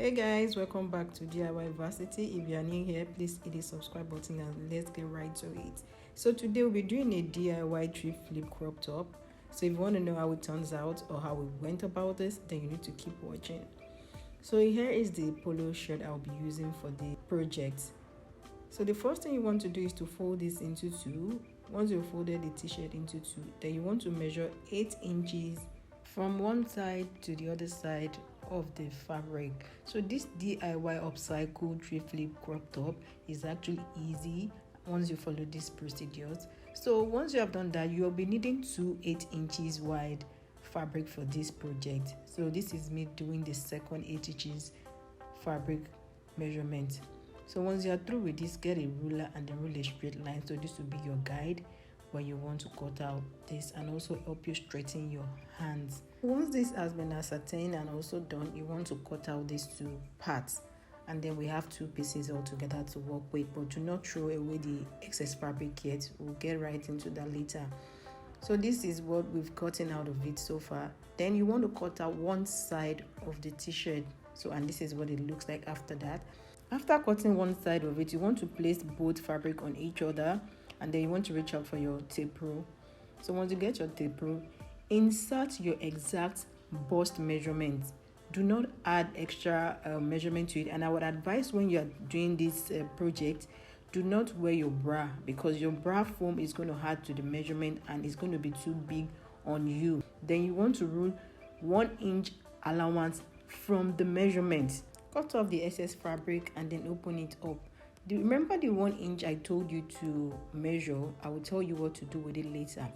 Hey guys, welcome back to DIY Versity. If you are new here, please hit the subscribe button and let's get right to it. So today we'll be doing a DIY thrift flip crop top. So if you want to know how it turns out or how we went about this, then you need to keep watching. So here is the polo shirt I'll be using for the project. So the first thing you want to do is to fold this into two. Once you've folded the t-shirt into two, then you want to measure 8 inches from one side to the other side of the fabric. So this DIY upcycle thrift flip crop top is actually easy once you follow these procedures. So once you have done that, you'll be needing two 8 inches wide fabric for this project. So this is me doing the second 8 inches fabric measurement. So once you are through with this, get a ruler and then rule a straight line. So this will be your guide when you want to cut out this and also help you straighten your hands. Once this has been ascertained and also done, you want to cut out these two parts, and then we have two pieces all together to work with. But do not throw away the excess fabric yet. We'll get right into that later. So this is what we've gotten out of it so far. Then you want to cut out one side of the t-shirt. So, and this is what it looks like after that. After cutting one side of it, you want to place both fabric on each other, and then you want to reach out for your tape rule. So once you get your tape rule, insert your exact bust measurement. Do not add extra measurement to it. And I would advise when you are doing this project, do not wear your bra, because your bra foam is going to add to the measurement and it's going to be too big on you. Then you want to rule 1 inch allowance from the measurement. Cut off the excess fabric and then open it up. Remember the 1 inch I told you to measure? I will tell you what to do with it later.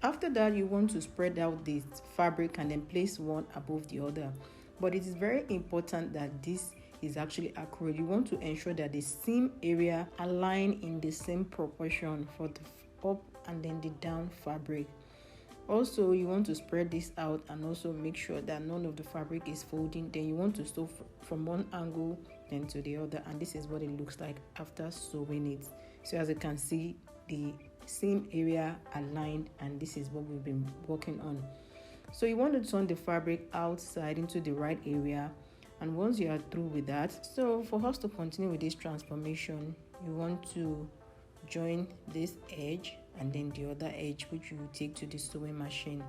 After that, you want to spread out this fabric and then place one above the other. But it is very important that this is actually accurate. You want to ensure that the seam area align in the same proportion for the up and then the down fabric. Also, you want to spread this out and also make sure that none of the fabric is folding. Then you want to sew from one angle then to the other, and this is what it looks like after sewing it. So as you can see, the seam area aligned, and this is what we've been working on. So you want to turn the fabric outside into the right area, and once you are through with that, so for us to continue with this transformation, you want to join this edge and then the other edge, which you take to the sewing machine.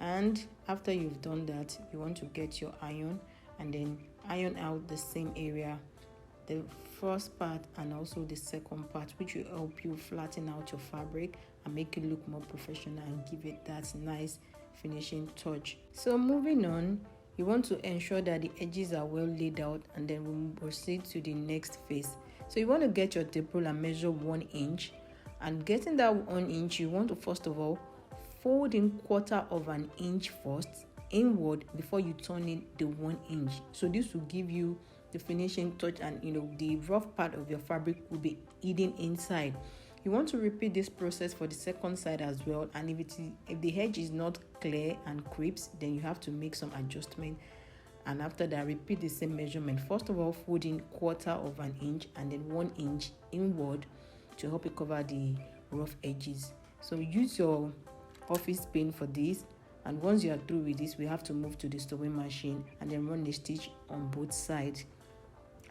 And after you've done that, you want to get your iron and then iron out the same area, the first part and also the second part, which will help you flatten out your fabric and make it look more professional and give it that nice finishing touch. So moving on, you want to ensure that the edges are well laid out, and then we'll proceed to the next phase. So you want to get your tape rule and measure 1 inch, and getting that 1 inch, you want to first of all fold in 1/4 of an inch first inward before you turn in the 1 inch. So this will give you the finishing touch, and the rough part of your fabric will be hidden inside. You want to repeat this process for the second side as well, and if the edge is not clear and creeps, then you have to make some adjustment. And after that, repeat the same measurement. First of all, fold in 1/4 of an inch and then 1 inch inward to help you cover the rough edges. So use your office pin for this, and once you are through with this, we have to move to the sewing machine and then run the stitch on both sides.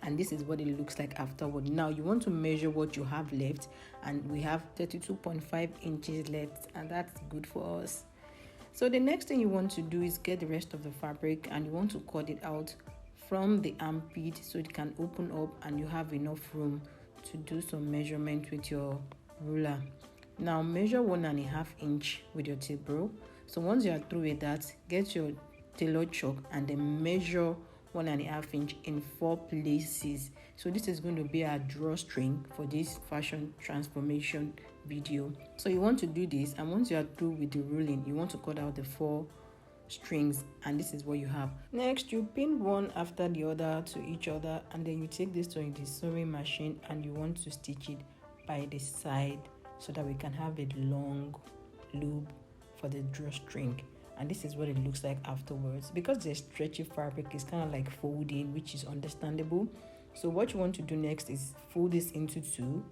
And this is what it looks like afterward. Now you want to measure what you have left, and we have 32.5 inches left, and that's good for us. So the next thing you want to do is get the rest of the fabric, and you want to cut it out from the armpit so it can open up and you have enough room to do some measurement with your ruler. Now measure 1.5 inch with your tape rule. So once you are through with that, get your tailor chalk and then measure 1.5 inch in 4 places. So this is going to be our drawstring for this fashion transformation video. So you want to do this, and once you are through with the ruling, you want to cut out the 4 strings, and this is what you have. Next, you pin one after the other to each other, and then you take this to the sewing machine and you want to stitch it by the side so that we can have a long loop for the drawstring. And this is what it looks like afterwards. Because the stretchy fabric is kind of like folding, which is understandable. So what you want to do next is fold this into 2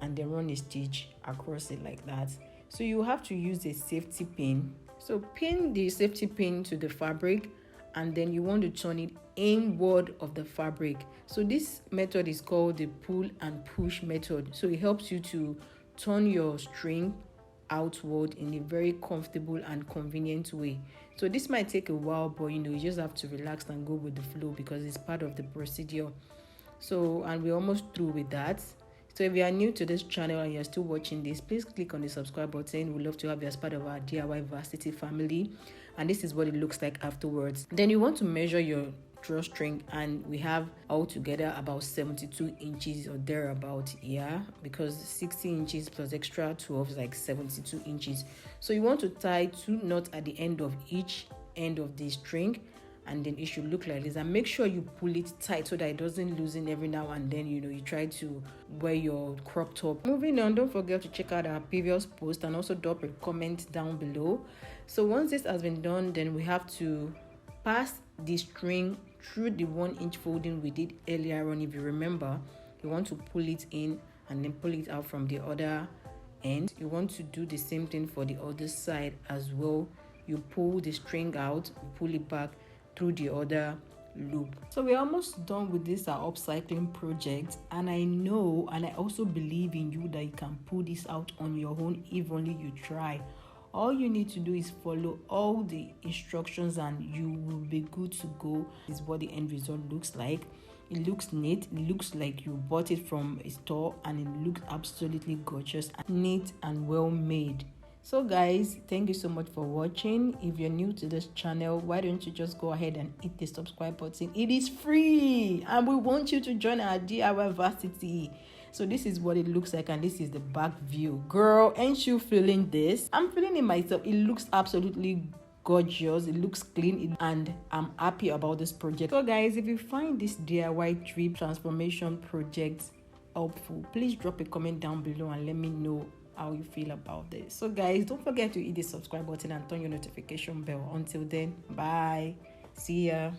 and then run a stitch across it like that. So you have to use a safety pin. So pin the safety pin to the fabric, and then you want to turn it inward of the fabric. So this method is called the pull and push method. So it helps you to turn your string outward in a very comfortable and convenient way. So this might take a while, but you just have to relax and go with the flow because it's part of the procedure. So, and we're almost through with that. So if you are new to this channel and you're still watching this, please click on the subscribe button. We'd love to have you as part of our DIY Versity family. And this is what it looks like afterwards. Then you want to measure your drawstring, and we have altogether about 72 inches or thereabout, yeah, because 60 inches plus extra 12 is like 72 inches. So you want to tie 2 knots at the end of each end of the string, and then it should look like this. And make sure you pull it tight so that it doesn't loosen every now and then. You try to wear your crop top. Moving on, don't forget to check out our previous post and also drop a comment down below. So once this has been done, then we have to pass the string through the 1-inch folding we did earlier on. If you remember, you want to pull it in and then pull it out from the other end. You want to do the same thing for the other side as well. You pull the string out, pull it back through the other loop. So we're almost done with this upcycling project, and I know and I also believe in you that you can pull this out on your own if only you try. All you need to do is follow all the instructions and you will be good to go. This is what the end result looks like. It looks neat. It looks like you bought it from a store, and it looks absolutely gorgeous, neat and well made. So guys, thank you so much for watching. If you're new to this channel, why don't you just go ahead and hit the subscribe button? It is free, and we want you to join our DIY Versity. So this is what it looks like, and this is the back view. Girl, ain't you feeling this? I'm feeling it myself. It looks absolutely gorgeous. It looks clean, and I'm happy about this project. So guys, if you find this DIY trip transformation project helpful, please drop a comment down below and let me know how you feel about this. So guys, don't forget to hit the subscribe button and turn your notification bell. Until then, bye, see ya.